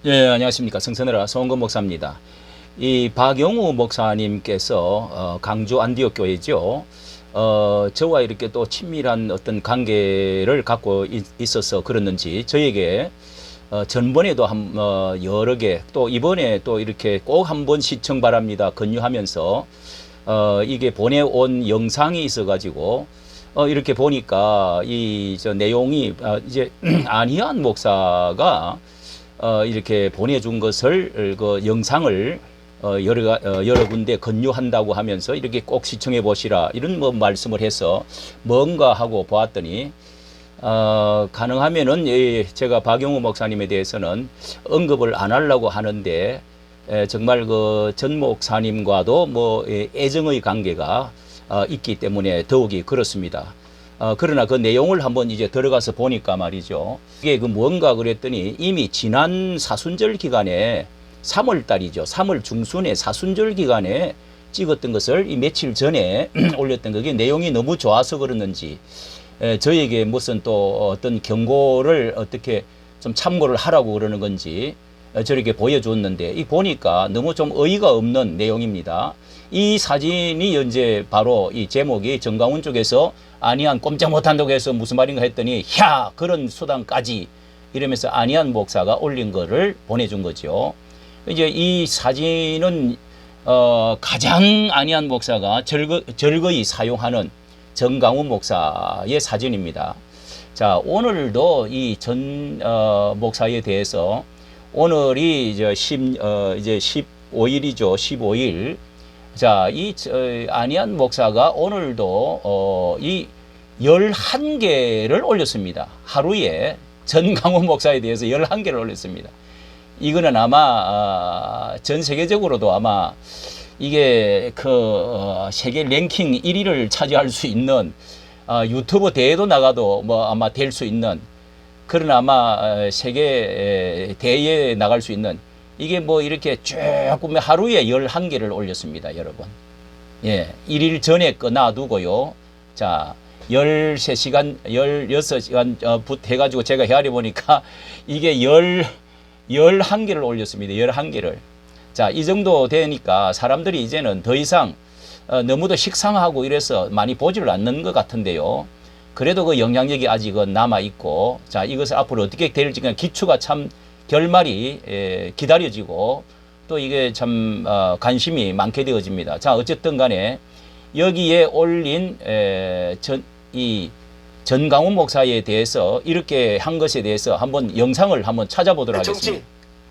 예, 안녕하십니까. 성선해라 송은건 목사입니다. 이 박용우 목사님께서 강주 안디옥 교회죠. 저와 이렇게 또 친밀한 어떤 관계를 갖고 있어서 그랬는지 저에게 전번에도 여러 개, 또 이번에 또 이렇게 꼭 한번 시청 바랍니다 권유하면서 이게 보내온 영상이 있어가지고 이렇게 보니까 이 저 내용이 이제 안희안 목사가 이렇게 보내준 것을 그 영상을 여러 군데 권유한다고 하면서 이렇게 꼭 시청해 보시라 이런 뭐 말씀을 해서 뭔가 하고 보았더니 가능하면은 제가 박용우 목사님에 대해서는 언급을 안 하려고 하는데 정말 그 전 목사님과도 뭐 애정의 관계가 있기 때문에 더욱이 그렇습니다. 그러나 그 내용을 한번 이제 들어가서 보니까 말이죠. 이게 그 뭔가 그랬더니 이미 지난 사순절 기간에 3월 달이죠. 3월 중순에 사순절 기간에 찍었던 것을 이 며칠 전에 올렸던 그게 내용이 너무 좋아서 그러는지 저에게 무슨 또 어떤 경고를 어떻게 좀 참고를 하라고 그러는 건지 저렇게 보여줬는데 이 보니까 너무 좀 어이가 없는 내용입니다. 이 사진이 현재 바로 이 제목이 정강훈 쪽에서 안희안 꼼짝 못한다고 해서 무슨 말인가 했더니 야 그런 수단까지 이러면서 안희안 목사가 올린 거를 보내준 거죠. 이제 이 사진은 가장 안희안 목사가 절거히 사용하는 정강훈 목사의 사진입니다. 자, 오늘도 이 전 목사에 대해서 오늘이 이제 15일이죠. 15일. 자, 이 안희안 목사가 오늘도 이 11개를 올렸습니다. 하루에 전강훈 목사에 대해서 11개를 올렸습니다. 이거는 아마 전 세계적으로도 아마 이게 그 세계 랭킹 1위를 차지할 수 있는 유튜브 대회도 나가도 뭐 아마 될 수 있는 그런 아마 세계 대회에 나갈 수 있는 이게 뭐 이렇게 쭉 하루에 11개를 올렸습니다, 여러분. 예, 1일 전에 놔두고요. 자, 13시간, 16시간 해가지고 제가 헤아려 보니까 이게 11개를 올렸습니다. 11개를. 자, 이 정도 되니까 사람들이 이제는 더 이상 너무도 식상하고 이래서 많이 보지를 않는 것 같은데요. 그래도 그 영향력이 아직은 남아있고, 자, 이것을 앞으로 어떻게 될지 그냥 기초가 참 결말이 기다려지고 또 이게 참 관심이 많게 되어집니다. 자, 어쨌든 간에 여기에 올린 이 전강훈 목사에 대해서 이렇게 한 것에 대해서 한번 영상을 한번 찾아보도록 하겠습니다.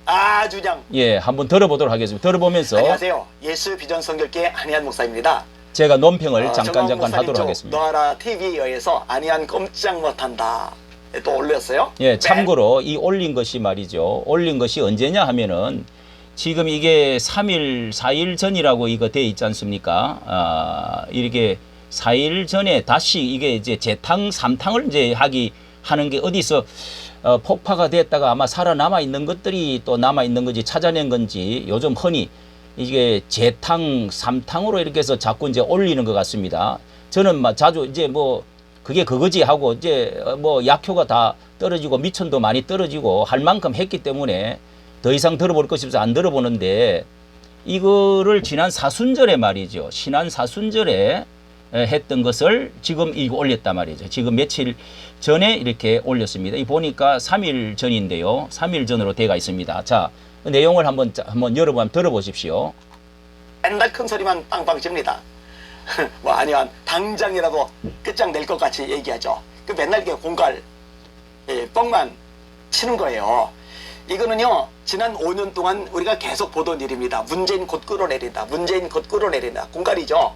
아주 그냥 예, 한번 들어보도록 하겠습니다. 들어보면서 안녕하세요. 예수 비전 선교회 안희안 목사입니다. 제가 논평을 잠깐 하도록 쪽 하겠습니다. 너하라 TV에 의해서 안희안 꼼짝 못한다 또 올렸어요. 예, 참고로 이 올린 것이 말이죠. 올린 것이 언제냐 하면은 지금 이게 3일, 4일 전이라고 이거 돼 있지 않습니까? 이렇게 4일 전에 다시 이게 이제 재탕, 3탕을 이제 하는 게 어디서 폭파가 됐다가 아마 살아남아 있는 것들이 또 남아 있는 건지 찾아낸 건지 요즘 흔히 이게 재탕, 3탕으로 이렇게 해서 자꾸 이제 올리는 것 같습니다. 저는 자주 이제 뭐 그게 그거지 하고 이제 뭐 약효가 다 떨어지고 미천도 많이 떨어지고 할 만큼 했기 때문에 더 이상 들어볼 것이 없어서 안 들어보는데 이거를 지난 사순절에 말이죠. 지난 사순절에 했던 것을 지금 이거 올렸단 말이죠. 지금 며칠 전에 이렇게 올렸습니다. 이 보니까 3일 전인데요. 3일 전으로 돼가 있습니다. 자, 내용을 한번 여러분 들어보십시오. 맨날 큰 소리만 빵빵 칩니다. 뭐 아니면 당장이라도 끝장낼 것 같이 얘기하죠. 그 맨날 이렇게 공갈 뻥만 치는 거예요. 이거는요 지난 5년 동안 우리가 계속 보던 일입니다. 문재인 곧 끌어내린다. 문재인 곧 끌어내린다. 공갈이죠.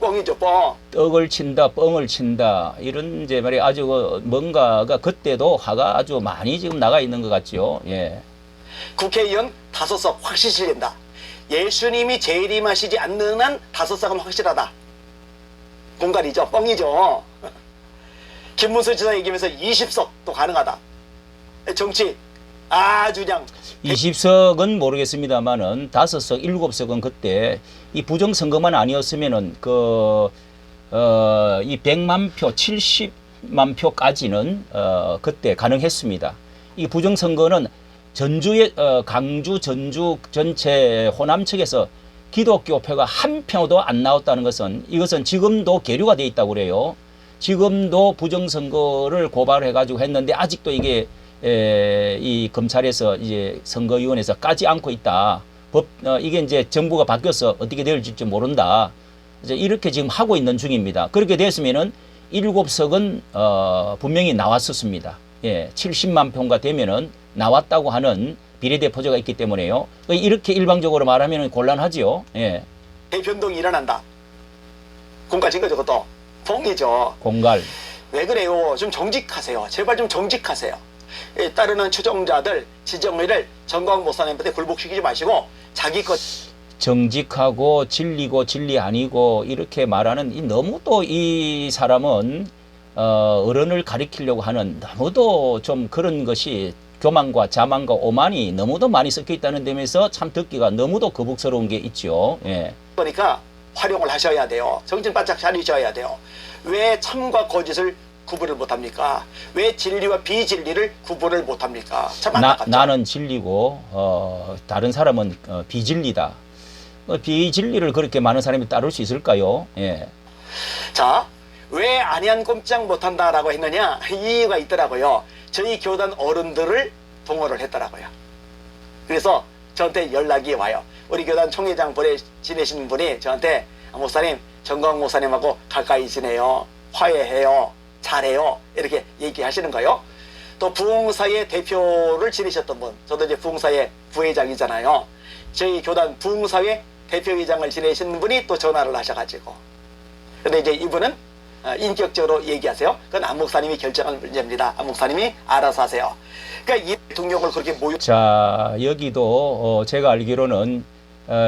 뻥이죠, 뻥. 떡을 친다, 뻥을 친다. 이런 이제 말이 아주 뭔가가 그때도 화가 아주 많이 지금 나가 있는 것 같죠. 예. 국회의원 5석 확실히 실린다. 예수님이 재림하시지 않는 한 5석은 확실하다. 공갈이죠, 뻥이죠. 김문수 지사 얘기하면서 20석도 가능하다. 정치 아주 그냥 20석은 모르겠습니다만은 5석, 7석은 그때 이 부정선거만 아니었으면은 이 100만 표, 70만 표까지는 그때 가능했습니다. 이 부정선거는 전주의 강주 전주 전체 호남 측에서 기독교표가 한 표도 안 나왔다는 것은 이것은 지금도 계류가 돼 있다고 그래요. 지금도 부정선거를 고발해 가지고 했는데 아직도 이게 이 검찰에서 이제 선거위원회에서 까지 않고 있다. 이게 이제 정부가 바뀌어서 어떻게 될지 모른다. 이제 이렇게 지금 하고 있는 중입니다. 그렇게 됐으면은 7석은 분명히 나왔었습니다. 예, 70만 표가 되면은 나왔다고 하는 비례대표제가 있기 때문에요. 이렇게 일방적으로 말하면 곤란하지요. 예. 대변동이 일어난다. 공갈 증거 저것도 봉이죠. 공갈. 왜 그래요? 좀 정직하세요. 제발 좀 정직하세요. 따르는 추종자들 지정의를 정광훈 목사님한테 굴복시키지 마시고 자기 것 정직하고 진리고 진리 아니고 이렇게 말하는 너무 또 이 사람은 어른을 가리키려고 하는 너무도 좀 그런 것이 교만과 자만과 오만이 너무도 많이 섞여 있다는 점에서 참 듣기가 너무도 거북스러운 게 있죠. 예. 그러니까 활용을 하셔야 돼요. 정신 바짝 차리셔야 돼요. 왜 참과 거짓을 구분을 못합니까? 왜 진리와 비진리를 구분을 못합니까? 참 안타깝죠. 나는 진리고 다른 사람은 비진리다. 비진리를 그렇게 많은 사람이 따를 수 있을까요? 예. 자, 왜 안희안 꼼짝 못한다라고 했느냐? 이유가 있더라고요. 저희 교단 어른들을 동원을 했더라고요. 그래서 저한테 연락이 와요. 우리 교단 총회장 지내시는 분이 저한테 목사님, 정광훈 목사님하고 가까이 지내요. 화해해요. 잘해요. 이렇게 얘기하시는 거예요. 또 부흥사의 대표를 지내셨던 분, 저도 이제 부흥사의 부회장이잖아요. 저희 교단 부흥사회 대표회장을 지내시는 분이 또 전화를 하셔가지고, 근데 이제 이분은 인격적으로 얘기하세요. 그건 안 목사님이 결정할 문제입니다. 안 목사님이 알아서 하세요. 그러니까 이 대통령을 그렇게 자, 여기도 제가 알기로는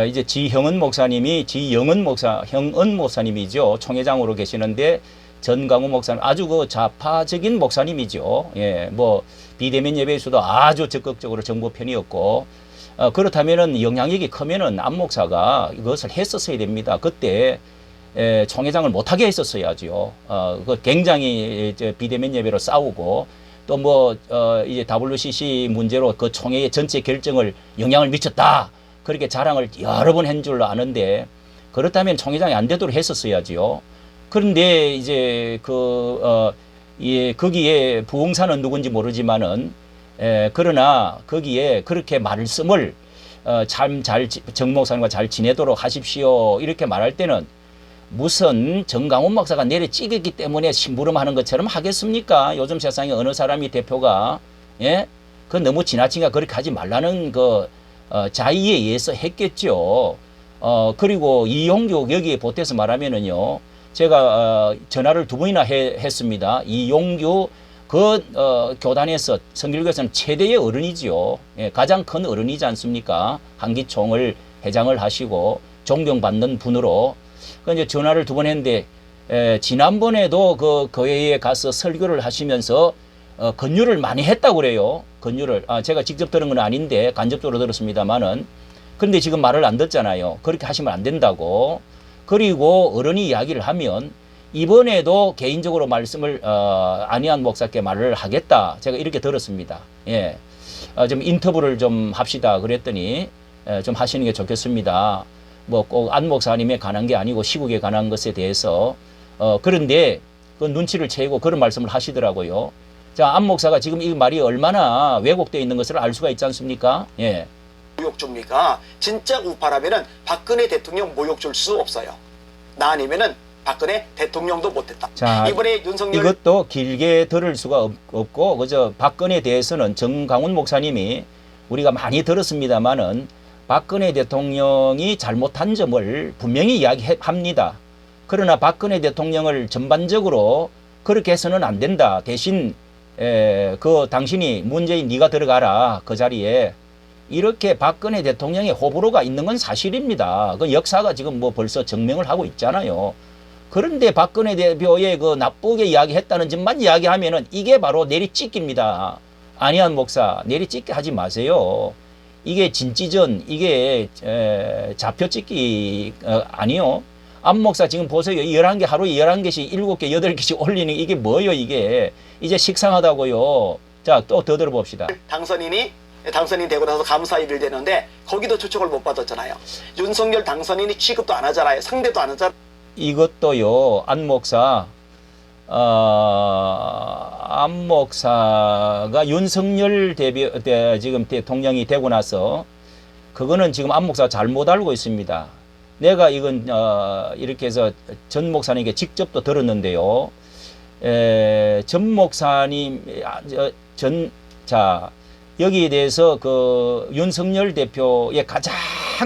이제 지형은 목사님이죠. 총회장으로 계시는데 전광훈 목사님 아주 그 좌파적인 목사님이죠. 예, 뭐 비대면 예배에서도 아주 적극적으로 정부 편이었고 그렇다면은 영향력이 크면은 안 목사가 이것을 했었어야 됩니다. 그때 총회장을 못하게 했었어야죠. 그 굉장히 비대면 예배로 싸우고 또 뭐 이제 WCC 문제로 그 총회의 전체 결정을 영향을 미쳤다. 그렇게 자랑을 여러 번 한 줄로 아는데 그렇다면 총회장이 안 되도록 했었어야지요. 그런데 이제 거기에 부흥사는 누군지 모르지만은 그러나 거기에 그렇게 말씀을 정 목사님과 잘 지내도록 하십시오. 이렇게 말할 때는 무슨 정광훈 목사가 내려 찍었기 때문에 심부름하는 것처럼 하겠습니까? 요즘 세상에 어느 사람이 대표가 그 너무 지나치게 그렇게 하지 말라는 자의에 의해서 했겠죠. 그리고 이용규 여기에 보태서 말하면은요. 제가 전화를 2번이나 했습니다. 이용규 교단에서 선교교에서는 최대의 어른이지요. 가장 큰 어른이지 않습니까? 한기총을 회장을 하시고 존경받는 분으로 이제 전화를 2번 했는데 지난번에도 그 교회에 가서 설교를 하시면서 권유를 많이 했다고 그래요. 권유를 제가 직접 들은 건 아닌데 간접적으로 들었습니다만은 그런데 지금 말을 안 듣잖아요. 그렇게 하시면 안 된다고. 그리고 어른이 이야기를 하면 이번에도 개인적으로 말씀을 안희안 목사께 말을 하겠다. 제가 이렇게 들었습니다. 예, 좀 인터뷰를 좀 합시다. 그랬더니 좀 하시는 게 좋겠습니다. 뭐 꼭 안 목사님에 관한 게 아니고 시국에 관한 것에 대해서 그런데 그 눈치를 채고 그런 말씀을 하시더라고요. 자, 안 목사가 지금 이 말이 얼마나 왜곡되어 있는 것을 알 수가 있지 않습니까? 예. 모욕줍니까? 진짜 우파라면은 박근혜 대통령 모욕 줄 수 없어요. 나 아니면은 박근혜 대통령도 못했다. 자, 이번에 윤석열 이것도 길게 들을 수가 없고 그저 박근혜에 대해서는 정광훈 목사님이 우리가 많이 들었습니다마는 박근혜 대통령이 잘못한 점을 분명히 이야기합니다. 그러나 박근혜 대통령을 전반적으로 그렇게 해서는 안 된다. 대신 당신이 문재인 네가 들어가라 그 자리에 이렇게 박근혜 대통령의 호불호가 있는 건 사실입니다. 그 역사가 지금 뭐 벌써 증명을 하고 있잖아요. 그런데 박근혜 대표의 그 나쁘게 이야기했다는 점만 이야기하면은 이게 바로 내리찍기입니다. 안희안 목사 내리찍기 하지 마세요. 이게 진지전, 이게 좌표찍기 아니요. 안 목사 지금 보세요. 11개 하루에 11개씩 7개 8개씩 올리는 이게 뭐예요 이게. 이제 식상하다고요. 자, 또 더 들어봅시다. 당선인이 당선인이 되고 나서 감사일을 되는데 거기도 초청을 못 받았잖아요. 윤석열 당선인이 취급도 안 하잖아요. 상대도 안 하잖아요. 이것도요, 안 목사가 윤석열 지금 대통령이 되고 나서 그거는 지금 안 목사가 잘못 알고 있습니다. 내가 이건 이렇게 해서 전 목사님에게 직접 또 들었는데요. 전 목사님 여기에 대해서 그 윤석열 대표의 가장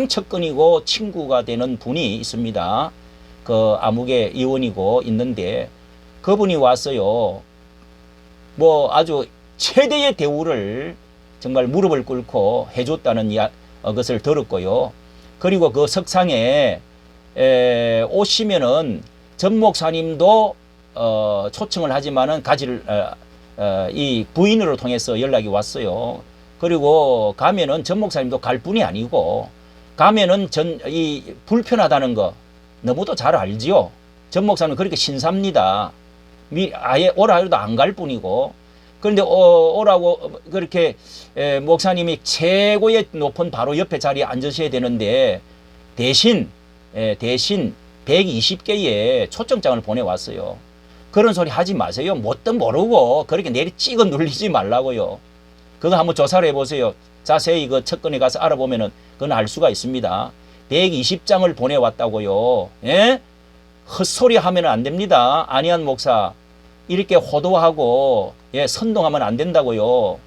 측근이고 친구가 되는 분이 있습니다. 그 아무개 의원이고 있는데 그분이 왔어요. 뭐 아주 최대의 대우를 정말 무릎을 꿇고 해줬다는 것을 들었고요. 그리고 그 석상에 오시면은 전 목사님도 초청을 하지만은 이 부인으로 통해서 연락이 왔어요. 그리고 가면은 전 목사님도 갈 뿐이 아니고 가면은 이 불편하다는 거 너무도 잘 알지요. 전 목사님 그렇게 신사입니다. 아예 오라 해도 안 갈 뿐이고. 그런데 오라고 그렇게 목사님이 최고의 높은 바로 옆에 자리에 앉으셔야 되는데 대신 120개의 초청장을 보내왔어요. 그런 소리 하지 마세요. 뭣도 모르고 그렇게 내리 찍어 눌리지 말라고요. 그거 한번 조사를 해보세요. 자세히 그 측근에 가서 알아보면은 그건 알 수가 있습니다. 120장을 보내왔다고요. 예? 헛소리 하면 안 됩니다. 안희안 목사. 이렇게 호도하고 선동하면 안 된다고요.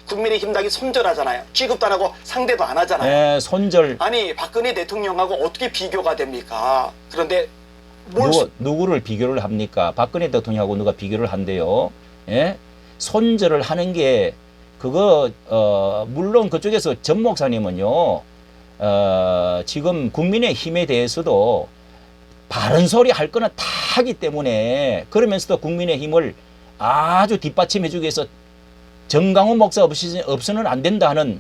국민의힘 당이 손절하잖아요. 취급도 안 하고 상대도 안 하잖아요. 예, 손절. 아니 박근혜 대통령하고 어떻게 비교가 됩니까? 그런데 누구를 비교를 합니까? 박근혜 대통령하고 누가 비교를 한대요. 예? 손절을 하는 게 그거 물론 그쪽에서 전 목사님은요. 지금 국민의힘에 대해서도 바른 소리 할 거는 다 하기 때문에 그러면서도 국민의힘을 아주 뒷받침해주기 위해서 정강훈 목사 없이는 안 된다 하는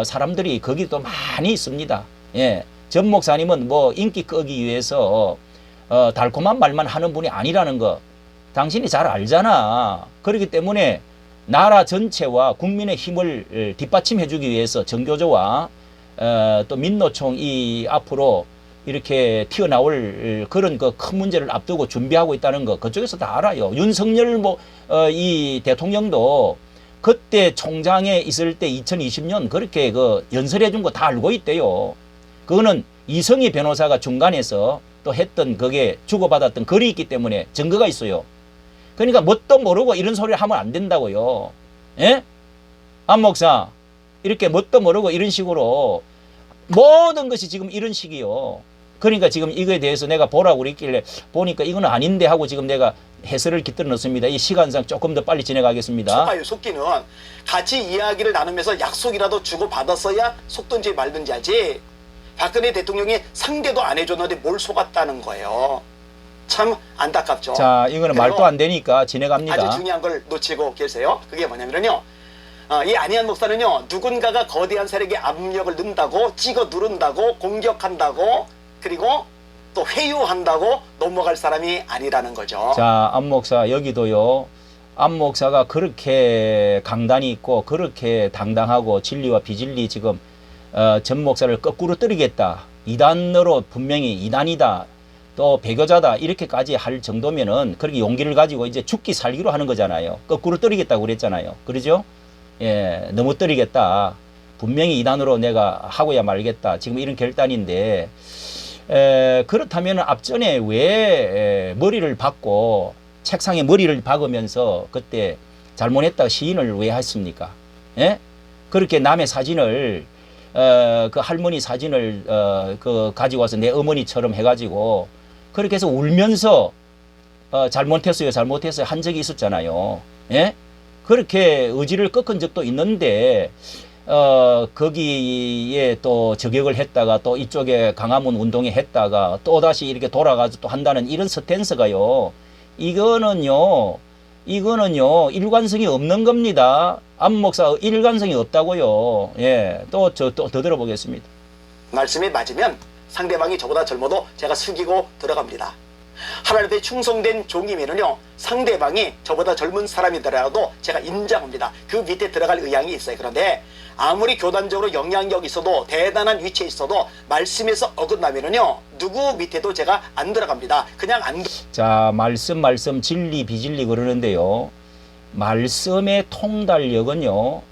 사람들이 거기도 많이 있습니다. 예. 전 목사님은 뭐 인기 끄기 위해서 달콤한 말만 하는 분이 아니라는 거 당신이 잘 알잖아. 그렇기 때문에 나라 전체와 국민의 힘을 뒷받침해주기 위해서 정교조와 또 민노총 이 앞으로 이렇게 튀어나올 그런 그 큰 문제를 앞두고 준비하고 있다는 거 그쪽에서 다 알아요. 윤석열 이 대통령도 그때 총장에 있을 때 2020년 그렇게 그 연설해 준 거 다 알고 있대요. 그거는 이성희 변호사가 중간에서 또 했던 그게 주고받았던 글이 있기 때문에 증거가 있어요. 그러니까 뭣도 모르고 이런 소리를 하면 안 된다고요. 예? 안 목사 이렇게 뭣도 모르고 이런 식으로 모든 것이 지금 이런 식이요. 그러니까 지금 이거에 대해서 내가 보라고 그랬길래 보니까 이건 아닌데 하고 지금 내가 해설을 깃들어 넣습니다. 이 시간상 조금 더 빨리 진행하겠습니다. 속아요. 속기는 같이 이야기를 나누면서 약속이라도 주고받았어야 속든지 말든지 하지. 박근혜 대통령이 상대도 안 해줬는데 뭘 속았다는 거예요. 참 안타깝죠. 자, 이거는 말도 안 되니까 진행합니다. 아주 중요한 걸 놓치고 계세요. 그게 뭐냐면요. 이 안희안 목사는요. 누군가가 거대한 세력의 압력을 넣는다고 찍어 누른다고 공격한다고 그리고 또 회유한다고 넘어갈 사람이 아니라는 거죠. 자, 안 목사 여기도요. 안 목사가 그렇게 강단이 있고 그렇게 당당하고 진리와 비진리 지금 전 목사를 거꾸로 때리겠다. 이단으로 분명히 이단이다. 또 배교자다. 이렇게까지 할 정도면은 그렇게 용기를 가지고 이제 죽기 살기로 하는 거잖아요. 거꾸로 때리겠다고 그랬잖아요. 그러죠? 예, 너무 때리겠다. 분명히 이단으로 내가 하고야 말겠다. 지금 이런 결단인데 그렇다면 앞전에 왜 머리를 박고 책상에 머리를 박으면서 그때 잘못했다 시인을 왜 했습니까? 예? 그렇게 남의 사진을 그 할머니 사진을 그 가지고 와서 내 어머니처럼 해가지고 그렇게 해서 울면서 잘못했어요 한 적이 있었잖아요. 예? 그렇게 의지를 꺾은 적도 있는데 거기에 또 저격을 했다가 또 이쪽에 강화문 운동에 했다가 또 다시 이렇게 돌아가서 또 한다는 이런 스탠스가요. 이거는요 일관성이 없는 겁니다. 안 목사 일관성이 없다고요. 예, 또 더 들어보겠습니다. 말씀이 맞으면 상대방이 저보다 젊어도 제가 숙이고 들어갑니다. 하나님 앞에 충성된 종이면은요, 상대방이 저보다 젊은 사람이더라도 제가 인정합니다. 그 밑에 들어갈 의향이 있어요. 그런데 아무리 교단적으로 영향력이 있어도, 대단한 위치에 있어도 말씀에서 어긋나면은요, 누구 밑에도 제가 안 들어갑니다. 그냥 안. 자, 말씀, 진리, 비진리 그러는데요. 말씀의 통달력은요,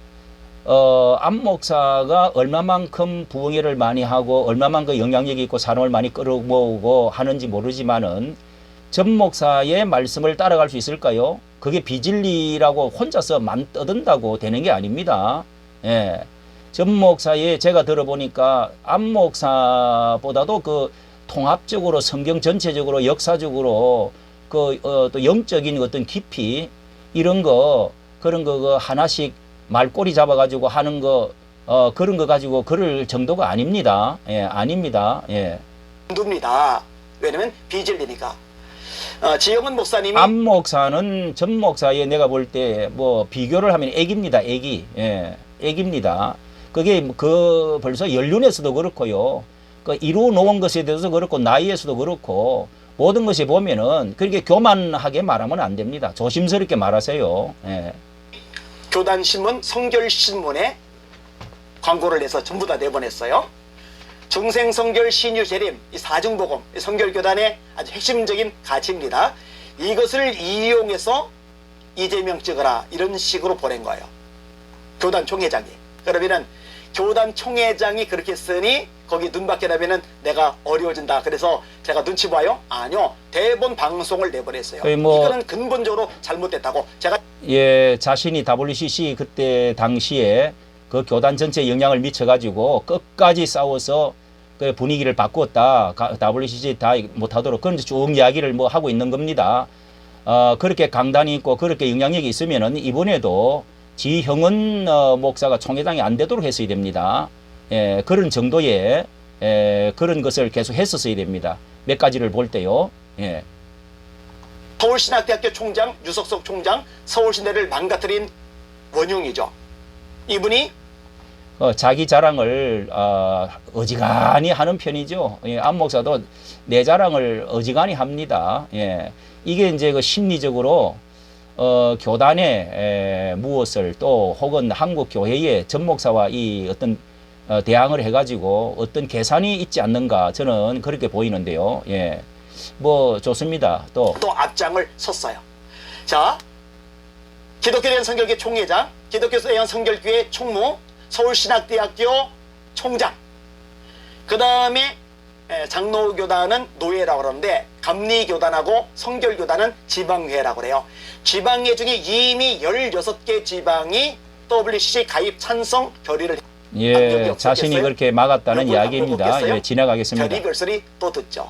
안 목사가 얼마만큼 부흥회를 많이 하고 얼마만큼 영향력이 있고 사람을 많이 끌어모으고 하는지 모르지만은 전 목사의 말씀을 따라갈 수 있을까요? 그게 비진리라고 혼자서 만 떠든다고 되는 게 아닙니다. 예. 전 목사의 제가 들어보니까 안 목사보다도 그 통합적으로 성경 전체적으로 역사적으로 또 영적인 어떤 깊이 이런 거 그런 거 하나씩 말꼬리 잡아가지고 하는 거 그런 거 가지고 그럴 정도가 아닙니다. 예, 아닙니다. 예. 둡니다. 왜냐면 비진리니까. 지영은 목사님이 안 목사는 전 목사의 내가 볼 때 뭐 비교를 하면 애기입니다. 애기. 예, 애기입니다. 그게 그 벌써 연륜에서도 그렇고요. 그 이루 놓은 것에 대해서 그렇고 나이에서도 그렇고 모든 것이 보면은 그렇게 교만하게 말하면 안 됩니다. 조심스럽게 말하세요. 예. 교단 신문, 성결 신문에 광고를 내서 전부 다 내보냈어요. 중생 성결 신유 재림, 이 사중복음, 이 성결교단의 아주 핵심적인 가치입니다. 이것을 이용해서 이재명 찍어라 이런 식으로 보낸 거예요. 교단 총회장이. 그러면은 교단 총회장이 그렇게 쓰니 거기 눈밖에 나면은 내가 어려워진다. 그래서 제가 눈치 봐요? 아니요. 대본 방송을 내보냈어요. 이거는 근본적으로 잘못됐다고 제가. 예, 자신이 WCC 그때 당시에 그 교단 전체에 영향을 미쳐가지고 끝까지 싸워서 그 분위기를 바꾸었다. WCC 다 못하도록 그런 쭉 이야기를 뭐 하고 있는 겁니다. 그렇게 강단이 있고 그렇게 영향력이 있으면은 이번에도 지형은 목사가 총회장이 안 되도록 했어야 됩니다. 예, 그런 정도의 그런 것을 계속 했었어야 됩니다. 몇 가지를 볼 때요. 예. 서울신학대학교 총장 유석석 총장 서울신대를 망가뜨린 원흉이죠. 이분이 자기 자랑을 어지간히 하는 편이죠. 예, 안 목사도 내 자랑을 어지간히 합니다. 예, 이게 이제 그 심리적으로 교단의 무엇을 또 혹은 한국 교회의 전 목사와 이 어떤 대항을 해가지고 어떤 계산이 있지 않는가 저는 그렇게 보이는데요. 예, 뭐 좋습니다. 또 앞장을 섰어요. 자, 기독교대한 성결교 총회장, 기독교대한 성결교회 총무, 서울신학대학교 총장, 그 다음에 장로교단은 노회라고 그러는데 감리교단하고 성결교단은 지방회라고 그래요. 지방회 중에 이미 16개 지방이 WCC 가입 찬성 결의를. 예, 자신이 그렇게 막았다는 이야기입니다. 예, 지나가겠습니다. 별이별소리 또 듣죠.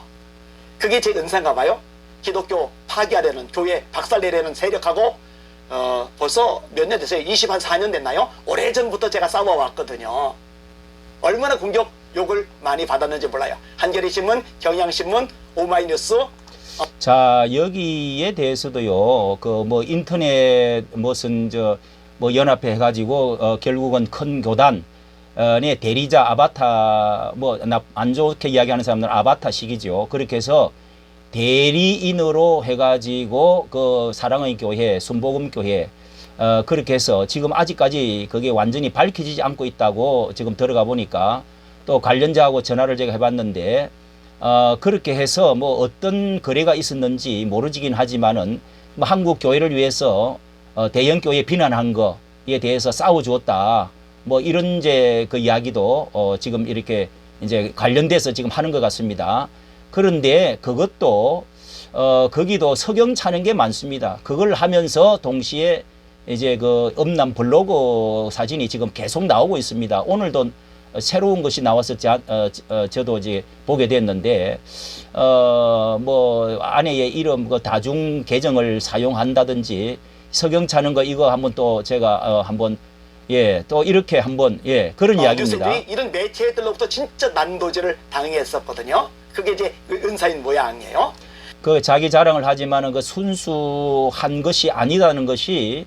그게 제 은사인가 봐요. 기독교 파괴하려는 교회 박살내려는 세력하고 벌써 몇 년 됐어요. 24년 됐나요? 오래전부터 제가 싸워왔거든요. 얼마나 공격 욕을 많이 받았는지 몰라요. 한겨레신문, 경향신문, 오마이뉴스. 자, 여기에 대해서도요. 그 뭐 인터넷 무슨 뭐 연합회 해가지고 결국은 큰 교단의 대리자 아바타 뭐 안 좋게 이야기하는 사람들은 아바타식이죠. 그렇게 해서 대리인으로 해가지고 그 사랑의 교회, 순복음 교회 그렇게 해서 지금 아직까지 그게 완전히 밝혀지지 않고 있다고 지금 들어가 보니까 또 관련자하고 전화를 제가 해봤는데 그렇게 해서 뭐 어떤 거래가 있었는지 모르지긴 하지만은 뭐 한국 교회를 위해서 대형 교회 비난한 거에 대해서 싸워주었다. 뭐 이런 이제 그 이야기도 지금 이렇게 이제 관련돼서 지금 하는 것 같습니다. 그런데 그것도 거기도 석영 차는 게 많습니다. 그걸 하면서 동시에 이제 그 음란 블로그 사진이 지금 계속 나오고 있습니다. 오늘도 새로운 것이 나왔었지 저도 이제 보게 됐는데 뭐 아내의 이름 그 다중 계정을 사용한다든지 석영 차는 거 이거 한번 또 제가 한번 예, 또 이렇게 한번 예, 그런 이야기입니다. 교수들이 이런 매체들로부터 진짜 난도질을 당했었거든요. 그게 이제 은사인 모양이에요. 그 자기 자랑을 하지만은 그 순수한 것이 아니라는 것이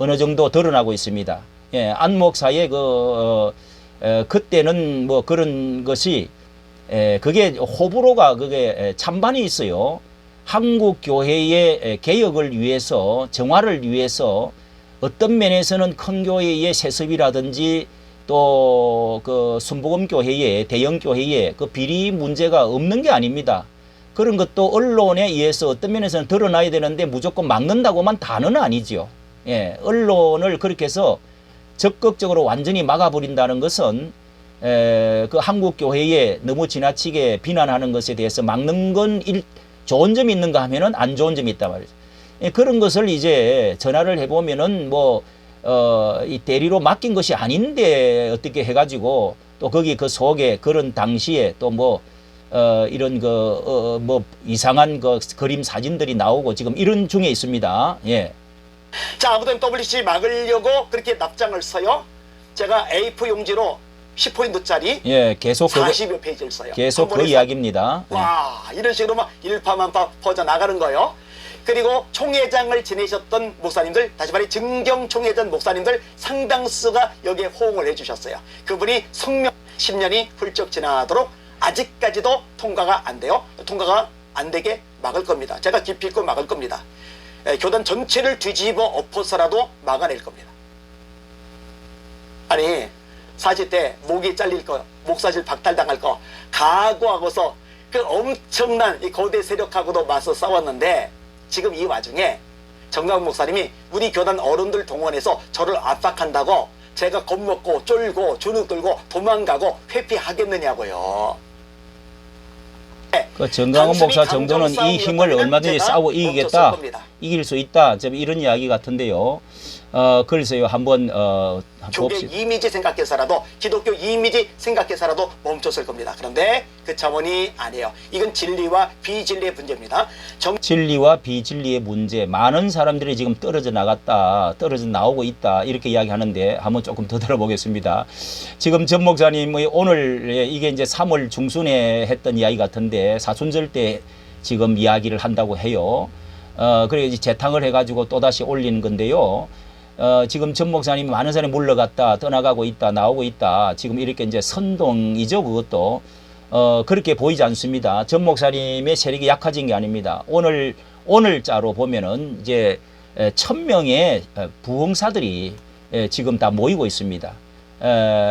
어느 정도 드러나고 있습니다. 예, 안 목사의 그때는 뭐 그런 것이 그게 호불호가 그게 찬반이 있어요. 한국 교회의 개혁을 위해서, 정화를 위해서 어떤 면에서는 큰 교회의 세습이라든지 또 그 순복음 교회의 대형 교회의 그 비리 문제가 없는 게 아닙니다. 그런 것도 언론에 의해서 어떤 면에서는 드러나야 되는데 무조건 막는다고만 다는 아니죠. 예, 언론을 그렇게 해서 적극적으로 완전히 막아버린다는 것은 그 한국 교회에 너무 지나치게 비난하는 것에 대해서 막는 건 좋은 점이 있는가 하면은 안 좋은 점이 있단 말이죠. 예, 그런 것을 이제 전화를 해보면은 이 대리로 맡긴 것이 아닌데 어떻게 해가지고 또 거기 그 속에 그런 당시에 또 이런 이상한 그림 사진들이 나오고 지금 이런 중에 있습니다. 예. 자, 아무튼 WC 막으려고 그렇게 납장을 써요. 제가 A4 용지로 10포인트짜리 예, 계속 40여 페이지를 써요. 계속 그 이야기입니다. 와, 이런 식으로 막 일파만파 퍼져나가는 거예요. 그리고 총회장을 지내셨던 목사님들, 다시 말해 증경 총회장 목사님들 상당수가 여기에 호응을 해주셨어요. 그분이 성명 10년이 훌쩍 지나도록 아직까지도 통과가 안 돼요. 통과가 안 되게 막을 겁니다. 제가 기필코 막을 겁니다. 교단 전체를 뒤집어 엎어서라도 막아낼 겁니다. 아니 40대 목이 잘릴 거, 목사실 박탈당할 거 각오하고서 그 엄청난 이 거대 세력하고도 맞서 싸웠는데 지금 이 와중에 정강훈 목사님이 우리 교단 어른들 동원해서 저를 압박한다고 제가 겁먹고 쫄고 주눅 들고 도망가고 회피하겠느냐고요. 그 정강훈 목사 정도는 이 힘을 얼마든지 싸워 이기겠다, 이길 수 있다, 이런 이야기 같은데요. 그래서요 한번 교계 이미지 생각해서라도 기독교 이미지 생각해서라도 멈췄을 겁니다. 그런데 그 차원이 아니에요. 이건 진리와 비진리의 문제입니다. 진리와 비진리의 문제, 많은 사람들이 지금 떨어져 나오고 있다 이렇게 이야기하는데 한번 조금 더 들어보겠습니다. 지금 전 목사님의 오늘 이게 이제 3월 중순에 했던 이야기 같은데 사순절 때 지금 이야기를 한다고 해요. 그래 이제 재탕을 해가지고 또 다시 올리는 건데요. 지금 전 목사님이 많은 사람이 물러갔다, 떠나가고 있다, 나오고 있다. 지금 이렇게 이제 선동이죠, 그것도. 그렇게 보이지 않습니다. 전 목사님의 세력이 약해진 게 아닙니다. 오늘자로 보면은 이제 1000명의 부흥사들이 지금 다 모이고 있습니다.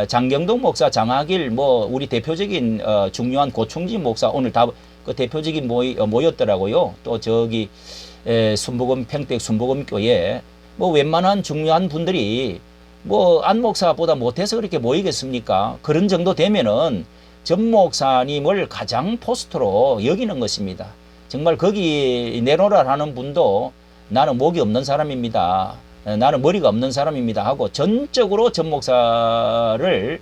장경동 목사, 장하길, 우리 대표적인 중요한 고충진 목사 오늘 다 그 대표적인 모였더라고요. 또 저기 순복음 평택 순복음 교회 웬만한 중요한 분들이 안 목사보다 못해서 그렇게 모이겠습니까? 그런 정도 되면은 전 목사님을 가장 포스트로 여기는 것입니다. 정말 거기 내놓으라 하는 분도 나는 목이 없는 사람입니다. 나는 머리가 없는 사람입니다 하고 전적으로 전 목사를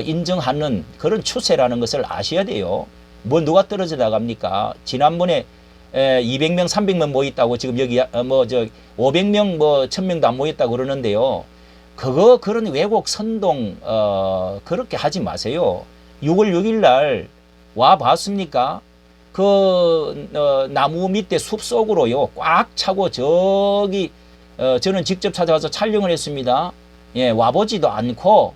인정하는 그런 추세라는 것을 아셔야 돼요. 누가 떨어져 나갑니까? 지난번에 200명, 300명 모였다고 지금 여기 500명, 1000명도 안 모였다고 그러는데요. 그런 왜곡 선동 그렇게 하지 마세요. 6월 6일 날 와 봤습니까? 나무 밑에 숲속으로요 꽉 차고 저는 직접 찾아가서 촬영을 했습니다. 예, 와보지도 않고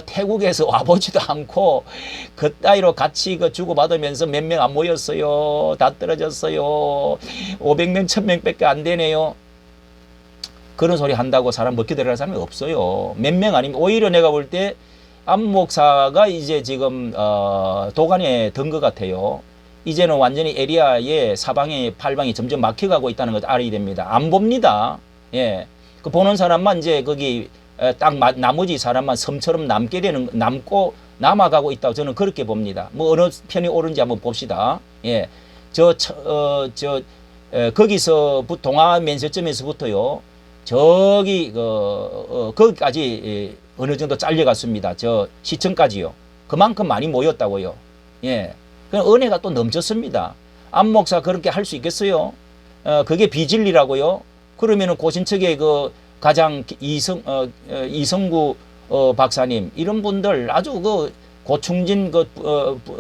태국에서 와보지도 않고 그따위로 같이 주고받으면서 몇 명 안 모였어요. 다 떨어졌어요. 500명, 1000명밖에 안 되네요. 그런 소리 한다고 사람 먹게 들어갈 사람이 없어요. 몇 명 아니면 오히려 내가 볼 때 안 목사가 이제 지금 도간에 든 것 같아요. 이제는 완전히 에리아의 사방에 팔방이 점점 막혀가고 있다는 걸 알아야 됩니다. 안 봅니다. 예, 그 보는 사람만 이제 거기 딱 나머지 사람만 섬처럼 남아가고 있다고 저는 그렇게 봅니다. 어느 편이 옳은지 한번 봅시다. 예, 거기서 동아면세점에서부터요, 거기까지 어느 정도 잘려갔습니다. 시청까지요. 그만큼 많이 모였다고요. 예, 은혜가 또 넘쳤습니다. 안 목사 그렇게 할 수 있겠어요? 그게 비진리라고요? 그러면은 고신척의 가장 이성구 박사님 이런 분들 아주 고충진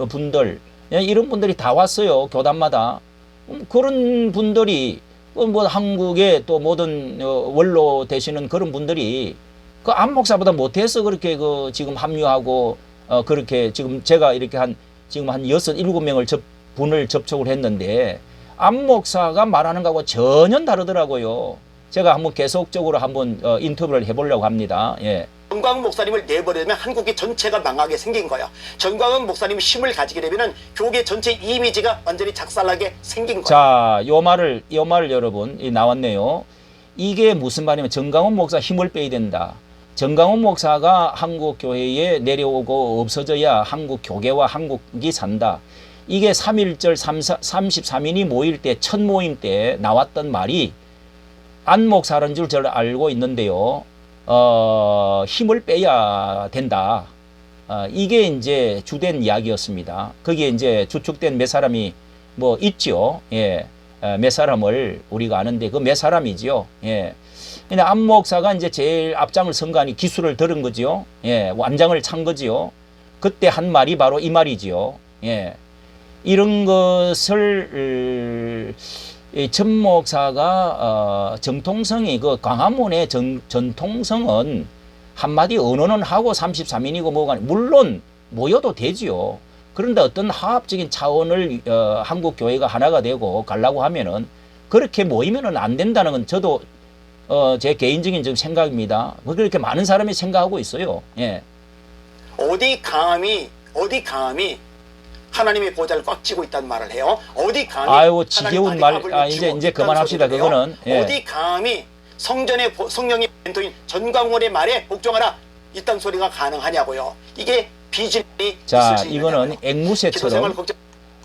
분들 이런 분들이 다 왔어요. 교단마다. 그런 분들이 한국의 또 모든 원로 되시는 그런 분들이 안 목사보다 못해서 그렇게 지금 합류하고 그렇게 지금 제가 이렇게 지금 한 6, 7명을 분을 접촉을 했는데 안 목사가 말하는 거하고 전혀 다르더라고요. 제가 한번 계속적으로 한번 인터뷰를 해보려고 합니다. 예. 전광훈 목사님을 내버리면 한국이 전체가 망하게 생긴 거예요. 전광훈 목사님이 힘을 가지게 되면 교계 전체 이미지가 완전히 작살나게 생긴 거예요. 자, 요 말을 여러분 나왔네요. 이게 무슨 말이냐면 전광훈 목사 힘을 빼야 된다. 전광훈 목사가 한국 교회에 내려오고 없어져야 한국 교계와 한국이 산다. 이게 3.1절 33인이 모일 때 첫 모임 때 나왔던 말이 안 목사라는 줄 저를 알고 있는데요. 힘을 빼야 된다. 이게 이제 주된 이야기였습니다. 거기에 이제 주축된 몇 사람이 뭐 있죠. 예. 몇 사람을 우리가 아는데 그 몇 사람이지요. 예. 근데 안 목사가 이제 제일 앞장을 선 거 아니 기술을 들은 거지요. 예. 완장을 찬 거지요. 그때 한 말이 바로 이 말이지요. 예. 이런 것을 전 목사가 정통성이 그 광화문의 전통성은 한마디 언어는 하고 33인이고 뭐가 물론 모여도 되지요. 그런데 어떤 화합적인 차원을 한국 교회가 하나가 되고 가려고 하면은 그렇게 모이면은 안 된다는 건 저도 제 개인적인 좀 생각입니다. 그렇게 많은 사람이 생각하고 있어요. 예. 어디 감히 하나님의 보좌를 꽉 쥐고 있다는 말을 해요. 어디 감히 아유 지겨운 말. 이제 이제 그만합시다. 그거는. 예. 어디 감히 성전의 성령의 멘토인 전광훈의 말에 복종하라 이딴 소리가 가능하냐고요. 이게 비질이 자, 이거는 앵무새처럼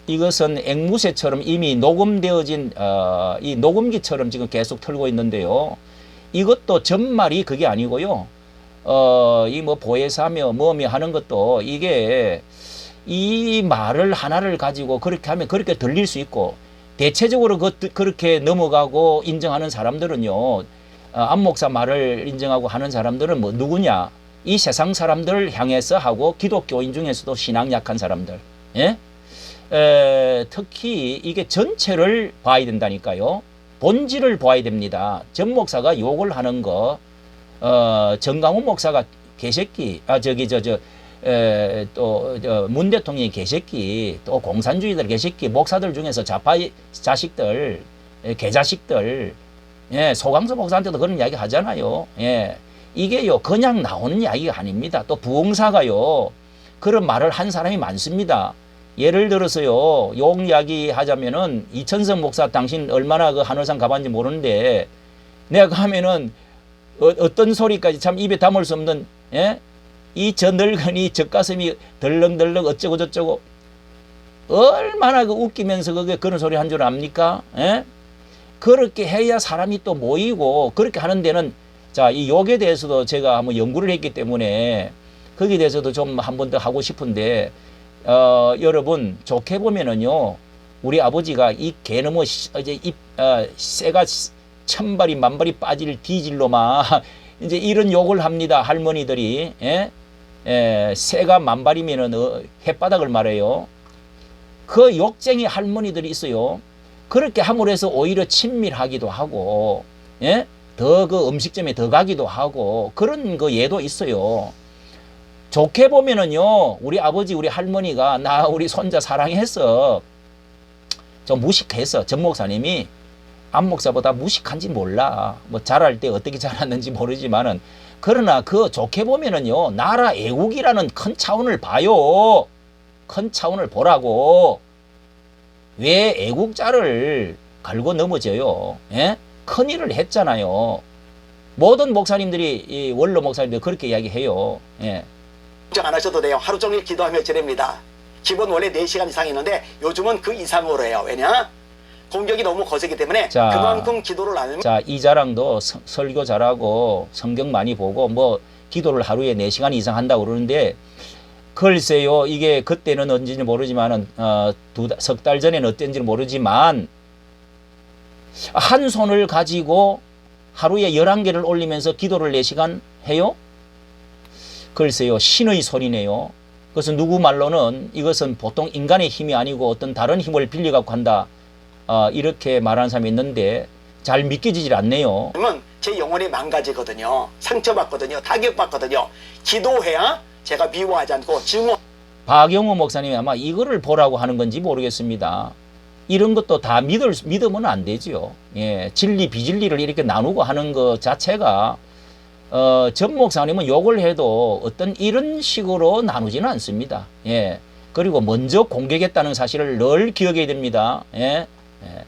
이것은 앵무새처럼 이미 녹음되어진 이 녹음기처럼 지금 계속 틀고 있는데요. 이것도 전말이 그게 아니고요. 이 뭐 보혜사며 뭐며 하는 것도 이게 이 말을 하나를 가지고 그렇게 하면 그렇게 들릴 수 있고 대체적으로 그렇게 넘어가고 인정하는 사람들은요. 안 목사 말을 인정하고 하는 사람들은 뭐 누구냐? 이 세상 사람들을 향해서 하고 기독교인 중에서도 신앙 약한 사람들. 예? 특히 이게 전체를 봐야 된다니까요. 본질을 봐야 됩니다. 전 목사가 욕을 하는 거, 정강훈 목사가 개새끼, 문 대통령이 개새끼, 또 공산주의들 개새끼, 목사들 중에서 좌파 자식들, 개자식들, 예, 소강서 목사한테도 그런 이야기 하잖아요. 예, 이게요, 그냥 나오는 이야기가 아닙니다. 또 부흥사가요, 그런 말을 한 사람이 많습니다. 예를 들어서요, 욕 이야기 하자면은, 이천성 목사 당신 얼마나 그 한월산 가봤는지 모르는데, 내가 가면은, 어떤 소리까지 참 입에 담을 수 없는, 예? 이 저 늙은이 젖가슴이 덜렁덜렁 어쩌고 저쩌고, 얼마나 그 웃기면서 그런 소리 한 줄 압니까? 예? 그렇게 해야 사람이 또 모이고, 그렇게 하는 데는, 자, 이 욕에 대해서도 제가 한번 연구를 했기 때문에, 거기에 대해서도 좀 한 번 더 하고 싶은데, 여러분, 좋게 보면은요, 우리 아버지가 이 개놈의, 새가 천발이 만발이 빠질 뒤질로 막, 이제 이런 욕을 합니다. 할머니들이. 예? 새가 만발이면은 햇바닥을 말해요. 그 욕쟁이 할머니들이 있어요. 그렇게 함으로 해서 오히려 친밀하기도 하고, 예? 더 그 음식점에 더 가기도 하고, 그런 그 예도 있어요. 좋게 보면은요, 우리 아버지, 우리 할머니가 우리 손자 사랑해서 좀 무식해서 전 목사님이 안 목사보다 무식한지 몰라. 뭐 자랄 때 어떻게 자랐는지 모르지만은, 그러나 그 좋게 보면은요, 나라 애국이라는 큰 차원을 봐요. 큰 차원을 보라고. 왜 애국자를 갈고 넘어져요? 예? 큰일을 했잖아요. 모든 목사님들이, 이 원로 목사님들 그렇게 이야기해요. 예. 걱정 안 하셔도 돼요. 하루 종일 기도하며 지냅니다. 기본 원래 4시간 이상 있는데 요즘은 그 이상으로 해요. 왜냐? 공격이 너무 거세기 때문에 그만큼 기도를 안 하면. 자, 이 자랑도 설교 잘하고 성경 많이 보고 뭐 기도를 하루에 4시간 이상 한다고 그러는데, 글쎄요, 이게 그때는 언제인지 모르지만은 석 달 전에는 어땠는지 모르지만 한 손을 가지고 하루에 11개를 올리면서 기도를 4시간 해요? 글쎄요, 신의 손이네요. 그것은 누구 말로는 이것은 보통 인간의 힘이 아니고 어떤 다른 힘을 빌려갖고 한다. 이렇게 말하는 사람이 있는데 잘 믿겨지질 않네요. 그러면 제 영혼이 망가지거든요. 상처받거든요. 타격받거든요. 기도해야 제가 미워하지 않고 증오. 박영호 목사님이 아마 이거를 보라고 하는 건지 모르겠습니다. 이런 것도 다 믿으면 안 되죠. 예, 진리, 비진리를 이렇게 나누고 하는 것 자체가, 전 목사님은 욕을 해도 어떤 이런 식으로 나누지는 않습니다. 예. 그리고 먼저 공격했다는 사실을 늘 기억해야 됩니다. 예. 예.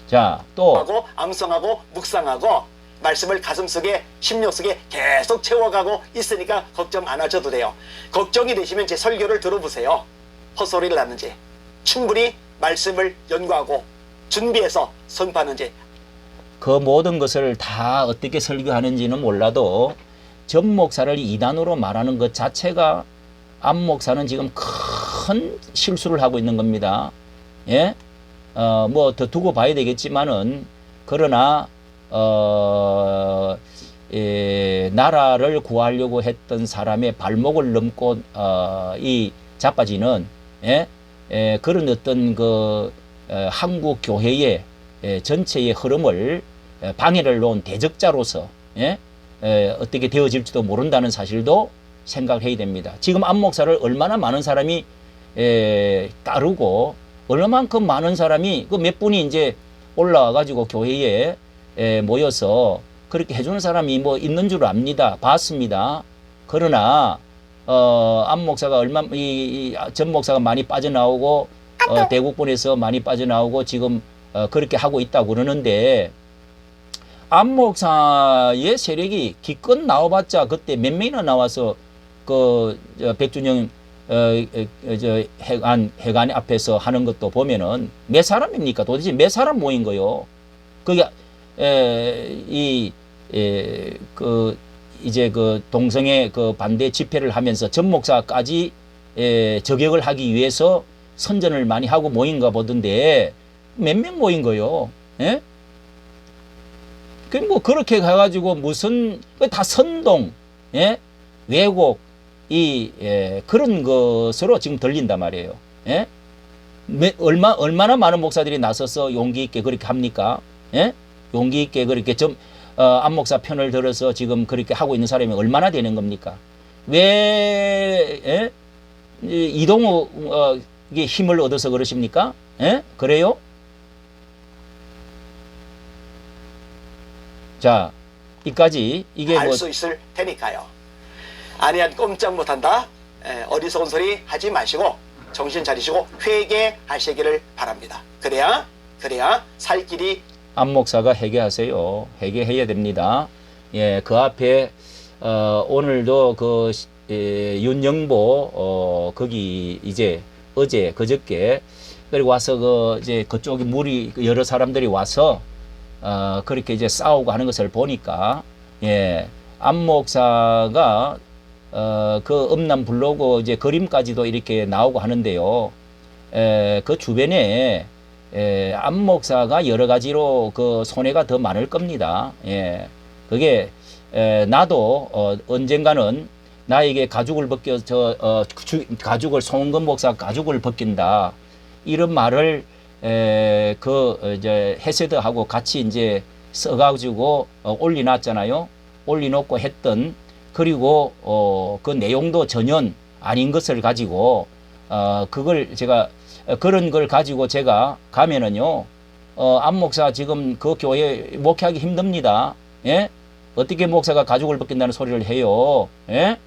자, 또. 하고, 암송하고, 묵상하고, 말씀을 가슴속에, 심령 속에 계속 채워가고 있으니까 걱정 안 하셔도 돼요. 걱정이 되시면 제 설교를 들어보세요. 헛소리를 하는지. 충분히 말씀을 연구하고, 준비해서 선포하는지. 그 모든 것을 다 어떻게 설교하는지는 몰라도 전 목사를 이단으로 말하는 것 자체가 안 목사는 지금 큰 실수를 하고 있는 겁니다. 예? 뭐 더 두고 봐야 되겠지만은 그러나 나라를 구하려고 했던 사람의 발목을 넘고 이 자빠지는 그런 어떤 그 한국 교회의 전체의 흐름을 방해를 놓은 대적자로서 어떻게 되어질지도 모른다는 사실도 생각을 해야 됩니다. 지금 안 목사를 얼마나 많은 사람이 따르고 얼마만큼 많은 사람이 그 몇 분이 이제 올라와 가지고 교회에 모여서 그렇게 해주는 사람이 뭐 있는 줄 압니다. 봤습니다. 그러나 안 목사가 전 목사가 많이 빠져나오고 대국본에서 많이 빠져나오고 지금 그렇게 하고 있다고 그러는데 안 목사의 세력이 기껏 나와봤자 그때 몇 명이나 나와서 그 백준영 해관 앞에서 하는 것도 보면은 몇 사람입니까? 도대체 몇 사람 모인 거요? 그게 이제 그 동성애 그 반대 집회를 하면서 전 목사까지 저격을 하기 위해서 선전을 많이 하고 모인가 보던데 몇 명 모인 거요? 예? 그 뭐 그렇게 가가지고 무슨 다 선동, 예? 왜곡 그런 것으로 지금 들린단 말이에요. 예? 얼마나 많은 목사들이 나서서 용기 있게 그렇게 합니까? 예? 용기 있게 그렇게 안 목사 편을 들어서 지금 그렇게 하고 있는 사람이 얼마나 되는 겁니까? 왜 이동우 이게 힘을 얻어서 그러십니까? 예? 그래요? 자, 이까지 이게 알 수 있을 테니까요. 아니야 꼼짝 못한다. 어리석은 소리 하지 마시고 정신 차리시고 회개하시기를 바랍니다. 그래야 살 길이. 안 목사가 회개하세요. 회개해야 됩니다. 예, 그 앞에 오늘도 그 윤영보 거기 이제 어제 그저께 그리고 와서 이제 그쪽에 여러 사람들이 와서 그렇게 이제 싸우고 하는 것을 보니까 안 목사가 그 음란 블로그 이제 그림까지도 이렇게 나오고 하는데요. 그 주변에 안 목사가 여러 가지로 그 손해가 더 많을 겁니다. 그게 나도 언젠가는 나에게 가죽을 가죽을 송은근 목사 가죽을 벗긴다 이런 말을 이제 헤세드하고 같이 이제 써가지고 올려놨잖아요. 올려놓고 했던 그리고 그 내용도 전혀 아닌 것을 가지고 그걸 제가 그런 걸 가지고 제가 가면은요 안 목사 지금 그 교회 목회하기 힘듭니다. 예? 어떻게 목사가 가죽을 벗긴다는 소리를 해요? 예?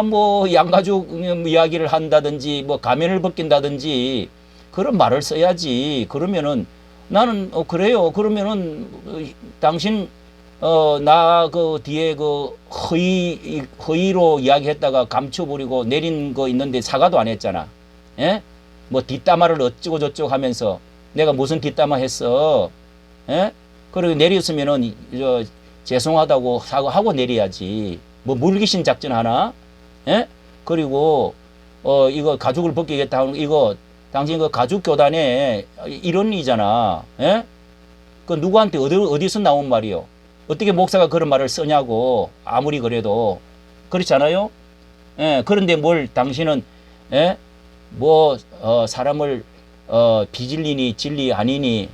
뭐 양가죽 이야기를 한다든지 뭐 가면을 벗긴다든지 그런 말을 써야지. 그러면은 나는 그래요. 그러면은 당신 나 그 뒤에 그 허위로 이야기했다가 감춰버리고 내린 거 있는데 사과도 안 했잖아. 예? 뭐 뒷담화를 어쩌고 저쩌고 하면서 내가 무슨 뒷담화 했어? 예? 그리고 내렸으면은 죄송하다고 사과하고 내려야지. 뭐 물귀신 작전 하나? 예? 그리고 이거 가죽을 벗기겠다 하는 이거 당신 그 가죽 교단의 일원이잖아. 예? 그 누구한테 어디서 나온 말이요? 어떻게 목사가 그런 말을 쓰냐고. 아무리 그래도 그렇지 않아요? 예. 그런데 뭘 당신은 사람을 비진리니 진리 아니니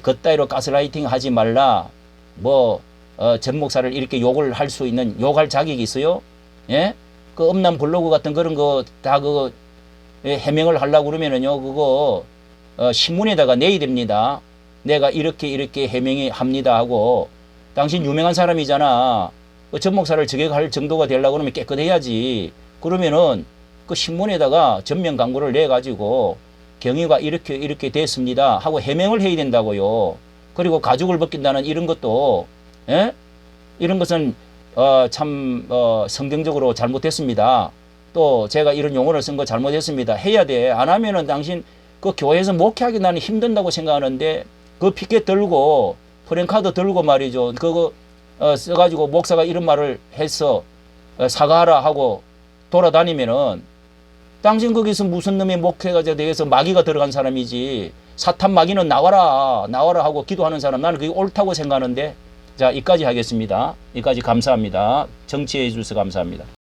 그따위로 가스라이팅 하지 말라. 전 목사를 이렇게 욕할 수 있는 욕할 자격이 있어요? 예? 그 음란 블로그 같은 그런 거 다 해명을 하려고 그러면은요, 그거 신문에다가 내야 됩니다. 내가 이렇게 해명이 합니다 하고, 당신 유명한 사람이잖아. 전 목사를 저격할 정도가 되려고 그러면 깨끗해야지. 그러면은 그 신문에다가 전면 광고를 내 가지고 경위가 이렇게 됐습니다 하고 해명을 해야 된다고요. 그리고 가죽을 벗긴다는 이런 것도, 예? 이런 것은 참 성경적으로 잘못됐습니다. 또 제가 이런 용어를 쓴 거 잘못했습니다. 해야 돼. 안 하면은 당신 그 교회에서 목회하기 나는 힘든다고 생각하는데, 그 피켓 들고 프랭카드 들고 말이죠. 그거 써가지고 목사가 이런 말을 해서 사과하라 하고 돌아다니면은, 당신 거기서 무슨 놈의 목회가 되어서 마귀가 들어간 사람이지. 사탄 마귀는 나와라 하고 기도하는 사람, 나는 그게 옳다고 생각하는데. 자, 이까지 하겠습니다. 이까지 감사합니다. 정치해 주셔서 감사합니다.